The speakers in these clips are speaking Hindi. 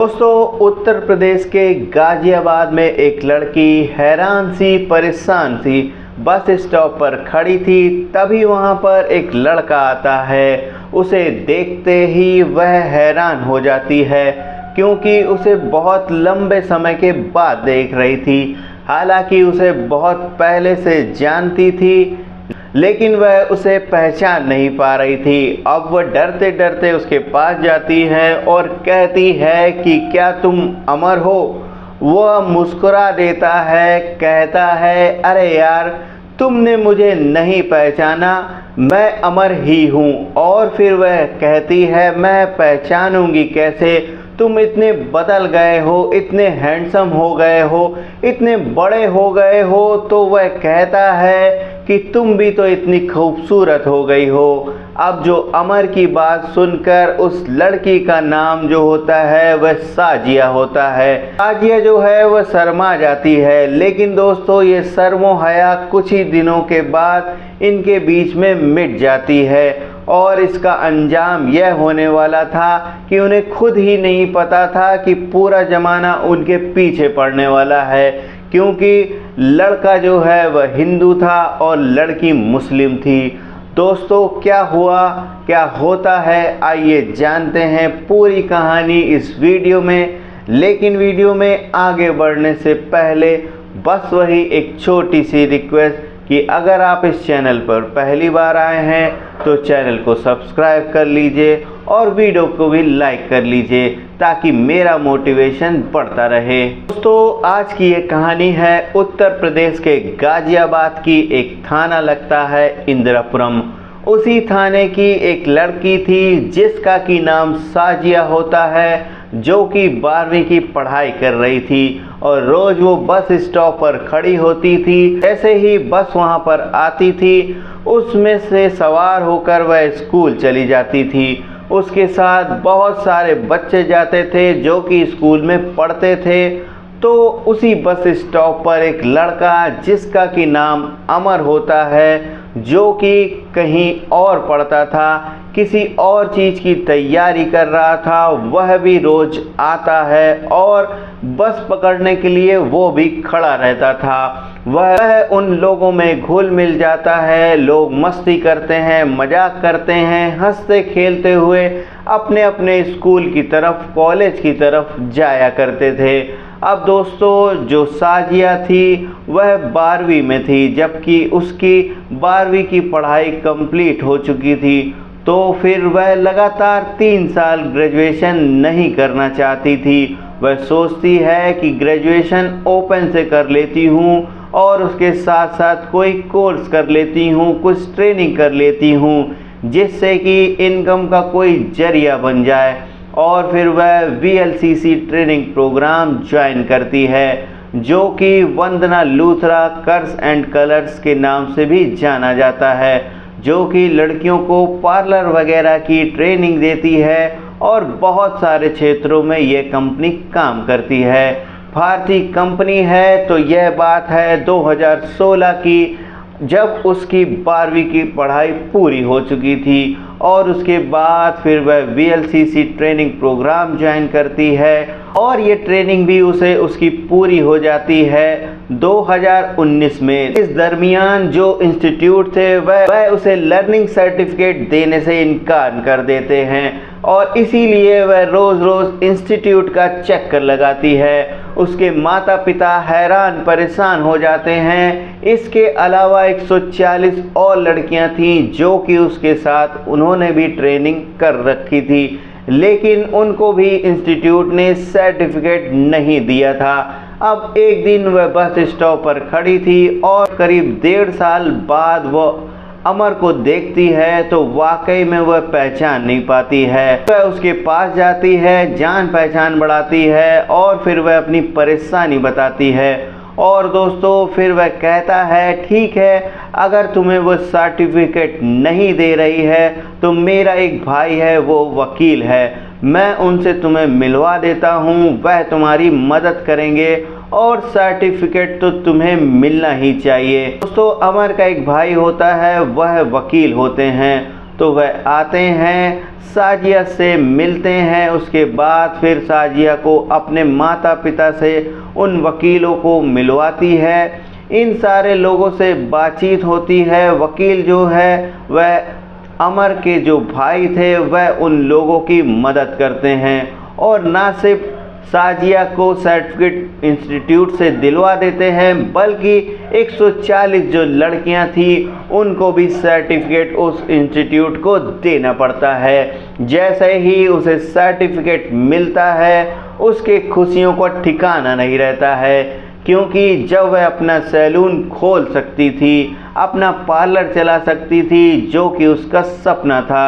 दोस्तों, उत्तर प्रदेश के गाजियाबाद में एक लड़की हैरान सी परेशान सी बस स्टॉप पर खड़ी थी। तभी वहां पर एक लड़का आता है। उसे देखते ही वह हैरान हो जाती है क्योंकि उसे बहुत लंबे समय के बाद देख रही थी। हालांकि उसे बहुत पहले से जानती थी लेकिन वह उसे पहचान नहीं पा रही थी। अब वह डरते डरते उसके पास जाती है और कहती है कि क्या तुम अमर हो। वह मुस्कुरा देता है, कहता है अरे यार, तुमने मुझे नहीं पहचाना, मैं अमर ही हूँ। और फिर वह कहती है मैं पहचानूंगी कैसे, तुम इतने बदल गए हो, इतने हैंडसम हो गए हो, इतने बड़े हो गए हो। तो वह कहता है कि तुम भी तो इतनी खूबसूरत हो गई हो। अब जो अमर की बात सुनकर उस लड़की का नाम जो होता है वह साजिया होता है। साजिया जो है वह शर्मा जाती है, लेकिन दोस्तों ये शर्मो हया कुछ ही दिनों के बाद इनके बीच में मिट जाती है और इसका अंजाम यह होने वाला था कि उन्हें खुद ही नहीं पता था कि पूरा ज़माना उनके पीछे पड़ने वाला है, क्योंकि लड़का जो है वह हिंदू था और लड़की मुस्लिम थी। दोस्तों, क्या हुआ, क्या होता है, आइए जानते हैं पूरी कहानी इस वीडियो में। लेकिन वीडियो में आगे बढ़ने से पहले बस वही एक छोटी सी रिक्वेस्ट कि अगर आप इस चैनल पर पहली बार आए हैं तो चैनल को सब्सक्राइब कर लीजिए और वीडियो को भी लाइक कर लीजिए ताकि मेरा मोटिवेशन बढ़ता रहे। दोस्तों, आज की ये कहानी है उत्तर प्रदेश के गाजियाबाद की। एक थाना लगता है इंदिरापुरम। उसी थाने की एक लड़की थी जिसका की नाम साजिया होता है, जो कि 12वीं की पढ़ाई कर रही थी और रोज वो बस स्टॉप पर खड़ी होती थी। जैसे ही बस वहां पर आती थी उसमें से सवार होकर वह स्कूल चली जाती थी। उसके साथ बहुत सारे बच्चे जाते थे जो कि स्कूल में पढ़ते थे। तो उसी बस स्टॉप पर एक लड़का जिसका कि नाम अमर होता है, जो कि कहीं और पढ़ता था, किसी और चीज़ की तैयारी कर रहा था, वह भी रोज आता है और बस पकड़ने के लिए वो भी खड़ा रहता था। वह उन लोगों में घुल मिल जाता है। लोग मस्ती करते हैं, मजाक करते हैं, हंसते खेलते हुए अपने अपने स्कूल की तरफ, कॉलेज की तरफ जाया करते थे। अब दोस्तों, जो साजिया थी वह 12वीं में थी, जबकि उसकी 12वीं की पढ़ाई कंप्लीट हो चुकी थी। तो फिर वह लगातार 3 साल ग्रेजुएशन नहीं करना चाहती थी। वह सोचती है कि ग्रेजुएशन ओपन से कर लेती हूँ और उसके साथ साथ कोई कोर्स कर लेती हूँ, कुछ ट्रेनिंग कर लेती हूँ, जिससे कि इनकम का कोई जरिया बन जाए। और फिर वह VLCC ट्रेनिंग प्रोग्राम ज्वाइन करती है, जो कि वंदना लूथरा कर्स एंड कलर्स के नाम से भी जाना जाता है, जो कि लड़कियों को पार्लर वगैरह की ट्रेनिंग देती है और बहुत सारे क्षेत्रों में यह कंपनी काम करती है। भारतीय कंपनी है। तो यह बात है 2016 की, जब उसकी 12वीं की पढ़ाई पूरी हो चुकी थी और उसके बाद फिर वह VLCC ट्रेनिंग प्रोग्राम ज्वाइन करती है और ये ट्रेनिंग भी उसे उसकी पूरी हो जाती है 2019 में। इस दरमियान जो इंस्टीट्यूट थे वह उसे लर्निंग सर्टिफिकेट देने से इनकार कर देते हैं और इसीलिए वह रोज़ रोज़ इंस्टीट्यूट का चक्कर लगाती है। उसके माता पिता हैरान परेशान हो जाते हैं। इसके अलावा 140 और लड़कियां थीं जो कि उसके साथ उन्होंने भी ट्रेनिंग कर रखी थी, लेकिन उनको भी इंस्टीट्यूट ने सर्टिफिकेट नहीं दिया था। अब एक दिन वह बस स्टॉप पर खड़ी थी और करीब 1.5 साल बाद वह अमर को देखती है तो वाकई में वह पहचान नहीं पाती है। वह उसके पास जाती है, जान पहचान बढ़ाती है और फिर वह अपनी परेशानी बताती है। और दोस्तों, फिर वह कहता है ठीक है, अगर तुम्हें वो सर्टिफिकेट नहीं दे रही है तो मेरा एक भाई है, वो वकील है, मैं उनसे तुम्हें मिलवा देता हूँ, वह तुम्हारी मदद करेंगे और सर्टिफिकेट तो तुम्हें मिलना ही चाहिए। दोस्तों, अमर का एक भाई होता है, वह वकील होते हैं। तो वह आते हैं, साजिया से मिलते हैं। उसके बाद फिर साजिया को अपने माता पिता से उन वकीलों को मिलवाती है। इन सारे लोगों से बातचीत होती है। वकील जो है वह अमर के जो भाई थे वह उन लोगों की मदद करते हैं और ना सिर्फ साजिया को सर्टिफिकेट इंस्टीट्यूट से दिलवा देते हैं बल्कि 140 जो लड़कियां थी उनको भी सर्टिफिकेट उस इंस्टीट्यूट को देना पड़ता है। जैसे ही उसे सर्टिफिकेट मिलता है उसके खुशियों को ठिकाना नहीं रहता है, क्योंकि जब वह अपना सैलून खोल सकती थी, अपना पार्लर चला सकती थी जो कि उसका सपना था,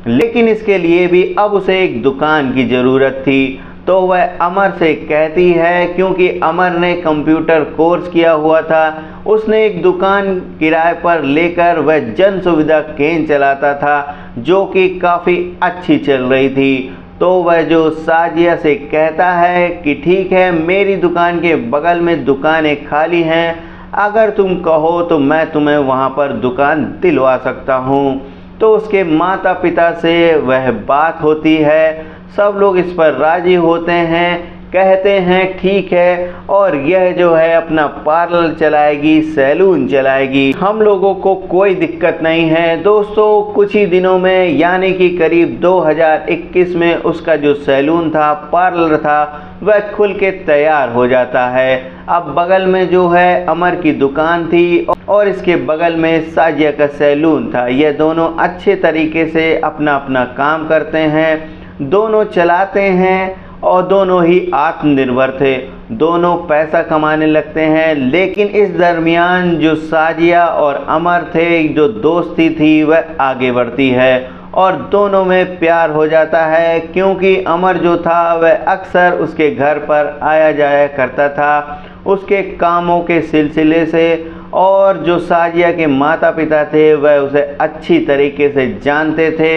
लेकिन इसके लिए भी अब उसे एक दुकान की ज़रूरत थी। तो वह अमर से कहती है, क्योंकि अमर ने कंप्यूटर कोर्स किया हुआ था, उसने एक दुकान किराए पर लेकर वह जन सुविधा केंद्र चलाता था जो कि काफ़ी अच्छी चल रही थी। तो वह जो साजिया से कहता है कि ठीक है, मेरी दुकान के बगल में दुकानें खाली हैं, अगर तुम कहो तो मैं तुम्हें वहाँ पर दुकान दिलवा सकता हूँ। तो उसके माता पिता से वह बात होती है, सब लोग इस पर राजी होते हैं, कहते हैं ठीक है, और यह जो है अपना पार्लर चलाएगी, सैलून चलाएगी, हम लोगों को कोई दिक्कत नहीं है। दोस्तों कुछ ही दिनों में यानी कि करीब 2021 में उसका जो सैलून था, पार्लर था, वह खुल के तैयार हो जाता है। अब बगल में जो है अमर की दुकान थी और इसके बगल में साजिया का सैलून था। यह दोनों अच्छे तरीके से अपना अपना काम करते हैं, दोनों चलाते हैं और दोनों ही आत्मनिर्भर थे, दोनों पैसा कमाने लगते हैं। लेकिन इस दरमियान जो साजिया और अमर थे, जो दोस्ती थी, वह आगे बढ़ती है और दोनों में प्यार हो जाता है, क्योंकि अमर जो था वह अक्सर उसके घर पर आया जाया करता था उसके कामों के सिलसिले से, और जो साजिया के माता पिता थे वह उसे अच्छी तरीके से जानते थे।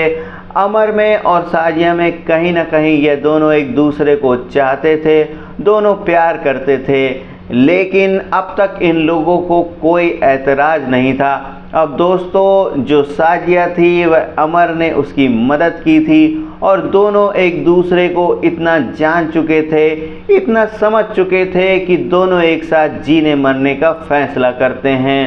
अमर में और साजिया में कहीं ना कहीं ये दोनों एक दूसरे को चाहते थे, दोनों प्यार करते थे, लेकिन अब तक इन लोगों को कोई ऐतराज़ नहीं था। अब दोस्तों जो साजिया थी वह अमर ने उसकी मदद की थी और दोनों एक दूसरे को इतना जान चुके थे, इतना समझ चुके थे कि दोनों एक साथ जीने मरने का फैसला करते हैं,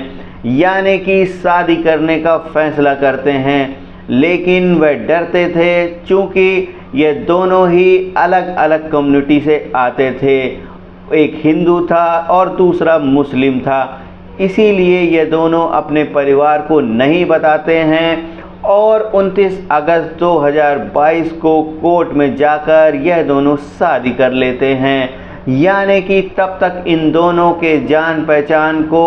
यानी कि शादी करने का फैसला करते हैं। लेकिन वह डरते थे, चूँकि ये दोनों ही अलग अलग कम्युनिटी से आते थे, एक हिंदू था और दूसरा मुस्लिम था, इसीलिए ये दोनों अपने परिवार को नहीं बताते हैं। और 29 अगस्त 2022 को कोर्ट में जाकर यह दोनों शादी कर लेते हैं, यानी कि तब तक इन दोनों के जान पहचान को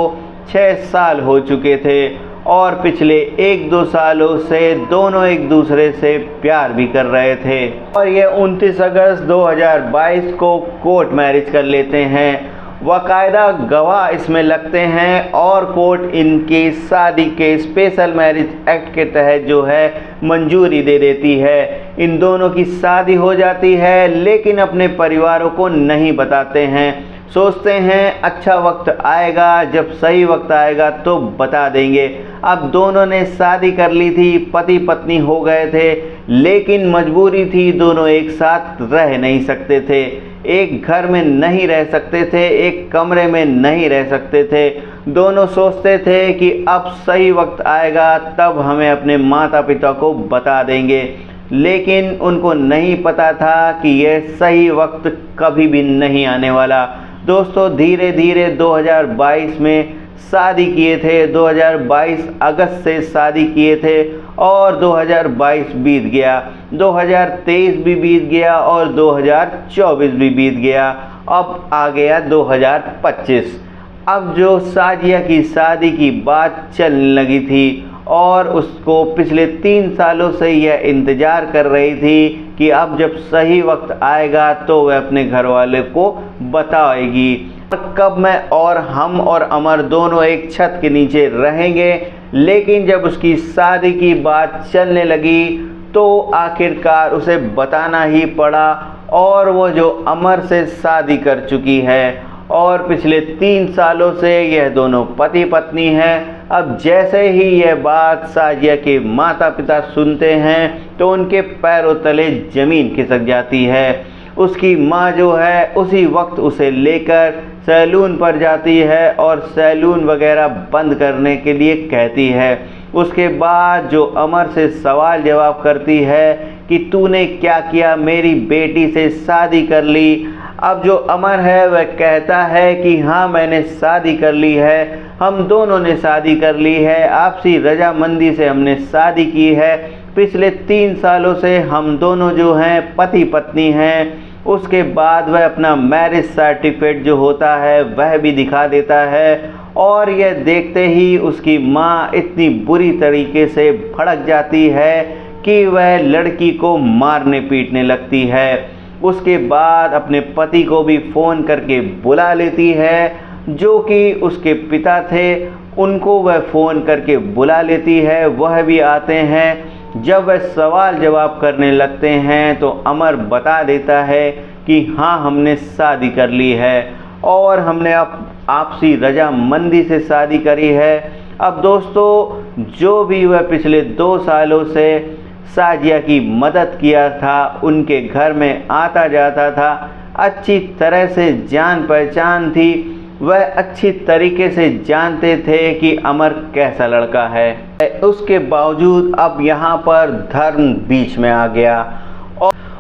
6 साल हो चुके थे और पिछले 1-2 सालों से दोनों एक दूसरे से प्यार भी कर रहे थे। और ये 29 अगस्त 2022 को कोर्ट मैरिज कर लेते हैं, बाकायदा गवाह इसमें लगते हैं और कोर्ट इनकी शादी के स्पेशल मैरिज एक्ट के तहत जो है मंजूरी दे देती है। इन दोनों की शादी हो जाती है, लेकिन अपने परिवारों को नहीं बताते हैं, सोचते हैं अच्छा वक्त आएगा, जब सही वक्त आएगा तो बता देंगे। अब दोनों ने शादी कर ली थी, पति पत्नी हो गए थे, लेकिन मजबूरी थी, दोनों एक साथ रह नहीं सकते थे, एक घर में नहीं रह सकते थे, एक कमरे में नहीं रह सकते थे। दोनों सोचते थे कि अब सही वक्त आएगा तब हमें अपने माता पिता को बता देंगे, लेकिन उनको नहीं पता था कि यह सही वक्त कभी भी नहीं आने वाला। दोस्तों धीरे धीरे 2022 में शादी किए थे, 2022 अगस्त से शादी किए थे और 2022 बीत गया, 2023 भी बीत गया और 2024 भी बीत गया। अब आ गया 2025। अब जो साजिया की शादी की बात चलने लगी थी और उसको पिछले 3 सालों से यह इंतज़ार कर रही थी कि अब जब सही वक्त आएगा तो वह अपने घर वाले को बताएगी, कब मैं और हम और अमर दोनों एक छत के नीचे रहेंगे। लेकिन जब उसकी शादी की बात चलने लगी तो आखिरकार उसे बताना ही पड़ा, और वो जो अमर से शादी कर चुकी है और पिछले 3 सालों से यह दोनों पति पत्नी हैं। अब जैसे ही यह बात साजिया के माता पिता सुनते हैं तो उनके पैरों तले ज़मीन खिसक जाती है। उसकी माँ जो है उसी वक्त उसे लेकर सैलून पर जाती है और सैलून वगैरह बंद करने के लिए कहती है। उसके बाद जो अमर से सवाल जवाब करती है कि तूने क्या किया, मेरी बेटी से शादी कर ली। अब जो अमर है वह कहता है कि हाँ मैंने शादी कर ली है, हम दोनों ने शादी कर ली है, आपसी रजामंदी से हमने शादी की है, पिछले 3 सालों से हम दोनों जो हैं पति पत्नी हैं। उसके बाद वह अपना मैरिज सर्टिफिकेट जो होता है वह भी दिखा देता है और यह देखते ही उसकी माँ इतनी बुरी तरीके से भड़क जाती है कि वह लड़की को मारने पीटने लगती है। उसके बाद अपने पति को भी फ़ोन करके बुला लेती है, जो कि उसके पिता थे उनको वह फ़ोन करके बुला लेती है। वह भी आते हैं। जब वह सवाल जवाब करने लगते हैं तो अमर बता देता है कि हाँ हमने शादी कर ली है और हमने आपसी रजामंदी से शादी करी है। अब दोस्तों जो भी वह पिछले 2 सालों से साजिया की मदद किया था, उनके घर में आता जाता था, अच्छी तरह से जान पहचान थी, वह अच्छी तरीके से जानते थे कि अमर कैसा लड़का है। उसके बावजूद अब यहाँ पर धर्म बीच में आ गया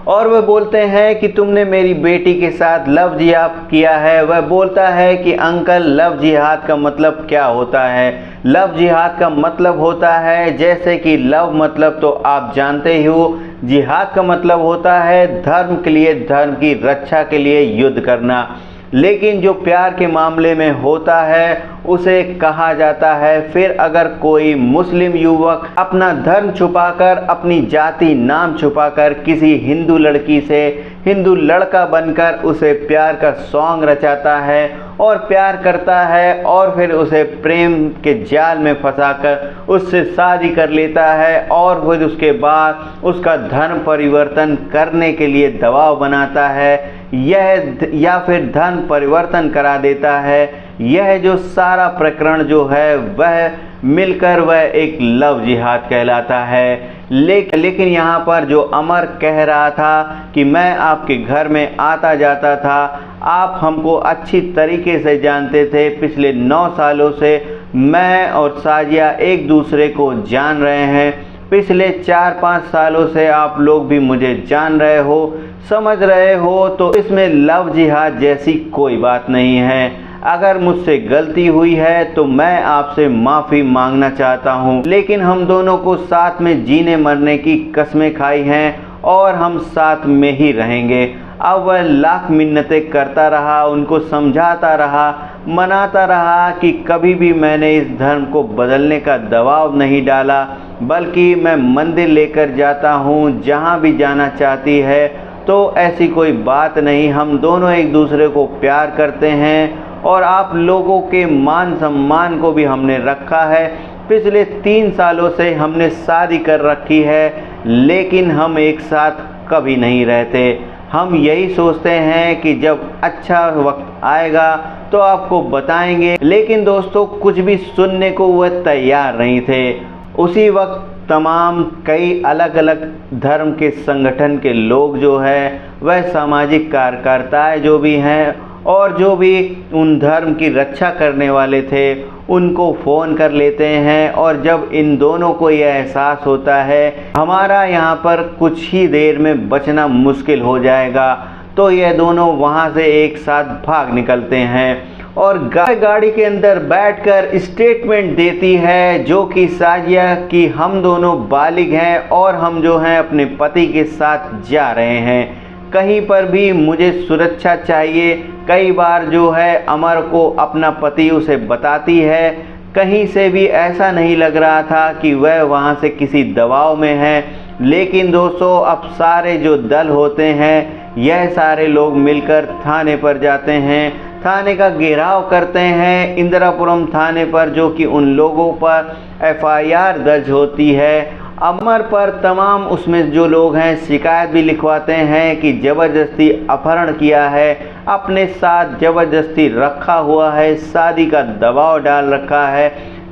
और वह बोलते हैं कि तुमने मेरी बेटी के साथ लव जिहाद किया है। वह बोलता है कि अंकल लव जिहाद का मतलब क्या होता है। लव जिहाद का मतलब होता है जैसे कि लव मतलब तो आप जानते ही हो, जिहाद का मतलब होता है धर्म के लिए, धर्म की रक्षा के लिए युद्ध करना। लेकिन जो प्यार के मामले में होता है उसे कहा जाता है फिर अगर कोई मुस्लिम युवक अपना धर्म छुपाकर, अपनी जाति नाम छुपाकर किसी हिंदू लड़की से हिंदू लड़का बनकर उसे प्यार का सॉन्ग रचाता है और प्यार करता है और फिर उसे प्रेम के जाल में फंसाकर उससे शादी कर लेता है और फिर उसके बाद उसका धर्म परिवर्तन करने के लिए दबाव बनाता है या फिर धर्म परिवर्तन करा देता है। यह जो सारा प्रकरण जो है वह मिलकर वह एक लव जिहाद कहलाता है। लेकिन यहाँ पर जो अमर कह रहा था कि मैं आपके घर में आता जाता था, आप हमको अच्छी तरीके से जानते थे, पिछले 9 सालों से मैं और साजिया एक दूसरे को जान रहे हैं, पिछले 4-5 सालों से आप लोग भी मुझे जान रहे हो, समझ रहे हो, तो इसमें लव जिहाद जैसी कोई बात नहीं है। अगर मुझसे गलती हुई है तो मैं आपसे माफ़ी मांगना चाहता हूँ, लेकिन हम दोनों को साथ में जीने मरने की कस्में खाई हैं और हम साथ में ही रहेंगे। अब वह लाख मिन्नतें करता रहा, उनको समझाता रहा, मनाता रहा कि कभी भी मैंने इस धर्म को बदलने का दबाव नहीं डाला, बल्कि मैं मंदिर लेकर जाता हूँ जहाँ भी जाना चाहती है, तो ऐसी कोई बात नहीं, हम दोनों एक दूसरे को प्यार करते हैं और आप लोगों के मान सम्मान को भी हमने रखा है। पिछले 3 सालों से हमने शादी कर रखी है, लेकिन हम एक साथ कभी नहीं रहते। हम यही सोचते हैं कि जब अच्छा वक्त आएगा तो आपको बताएंगे। लेकिन दोस्तों कुछ भी सुनने को वह तैयार नहीं थे। उसी वक्त तमाम कई अलग अलग धर्म के संगठन के लोग जो है वह सामाजिक कार्यकर्ताएं जो भी हैं और जो भी उन धर्म की रक्षा करने वाले थे उनको फ़ोन कर लेते हैं और जब इन दोनों को यह एहसास होता है हमारा यहाँ पर कुछ ही देर में बचना मुश्किल हो जाएगा, तो यह दोनों वहाँ से एक साथ भाग निकलते हैं और गाड़ी के अंदर बैठकर स्टेटमेंट देती है जो कि साजिया कि हम दोनों बालिग हैं और हम जो हैं अपने पति के साथ जा रहे हैं, कहीं पर भी मुझे सुरक्षा चाहिए। कई बार जो है अमर को अपना पति उसे बताती है, कहीं से भी ऐसा नहीं लग रहा था कि वह वहाँ से किसी दबाव में है। लेकिन दोस्तों अब सारे जो दल होते हैं यह सारे लोग मिलकर थाने पर जाते हैं, थाने का घेराव करते हैं, इंदिरापुरम थाने पर, जो कि उन लोगों पर FIR दर्ज होती है अमर पर तमाम उसमें जो लोग हैं शिकायत भी लिखवाते हैं कि ज़बरदस्ती अपहरण किया है, अपने साथ ज़बरदस्ती रखा हुआ है, शादी का दबाव डाल रखा है,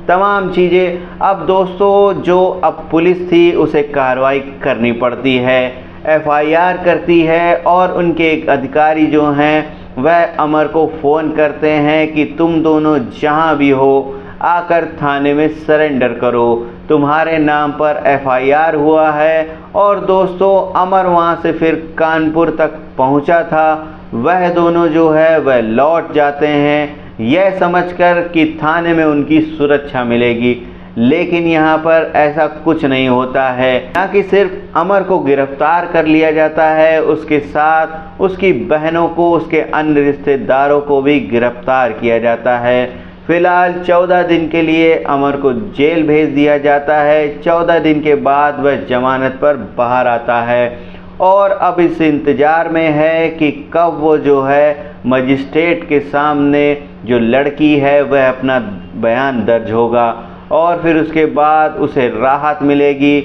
तमाम चीज़ें। अब दोस्तों जो अब पुलिस थी उसे कार्रवाई करनी पड़ती है, एफआईआर करती है और उनके एक अधिकारी जो हैं वह अमर को फ़ोन करते हैं कि तुम दोनों जहां भी हो आकर थाने में सरेंडर करो, तुम्हारे नाम पर एफआईआर हुआ है। और दोस्तों अमर वहां से फिर कानपुर तक पहुंचा था। वह दोनों जो है वह लौट जाते हैं यह समझकर कि थाने में उनकी सुरक्षा मिलेगी, लेकिन यहाँ पर ऐसा कुछ नहीं होता है। ना कि सिर्फ अमर को गिरफ्तार कर लिया जाता है, उसके साथ उसकी बहनों को, उसके अन्य रिश्तेदारों को भी गिरफ्तार किया जाता है। फिलहाल 14 दिन के लिए अमर को जेल भेज दिया जाता है। 14 दिन के बाद वह जमानत पर बाहर आता है और अब इस इंतज़ार में है कि कब वो जो है मजिस्ट्रेट के सामने जो लड़की है वह अपना बयान दर्ज होगा और फिर उसके बाद उसे राहत मिलेगी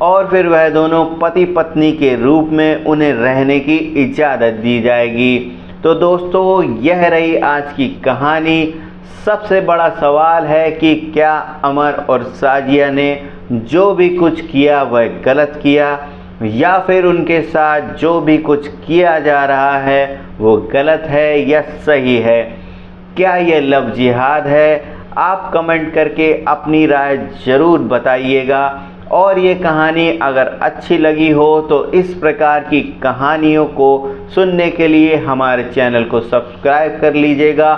और फिर वह दोनों पति पत्नी के रूप में उन्हें रहने की इजाज़त दी जाएगी। तो दोस्तों यह रही आज की कहानी। सबसे बड़ा सवाल है कि क्या अमर और साजिया ने जो भी कुछ किया वह गलत किया या फिर उनके साथ जो भी कुछ किया जा रहा है वो गलत है या सही है? क्या यह लव जिहाद है? आप कमेंट करके अपनी राय ज़रूर बताइएगा। और ये कहानी अगर अच्छी लगी हो तो इस प्रकार की कहानियों को सुनने के लिए हमारे चैनल को सब्सक्राइब कर लीजिएगा,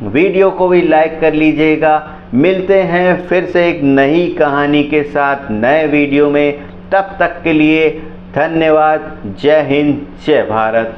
वीडियो को भी लाइक कर लीजिएगा। मिलते हैं फिर से एक नई कहानी के साथ नए वीडियो में। तब तक के लिए धन्यवाद। जय हिंद, जय भारत।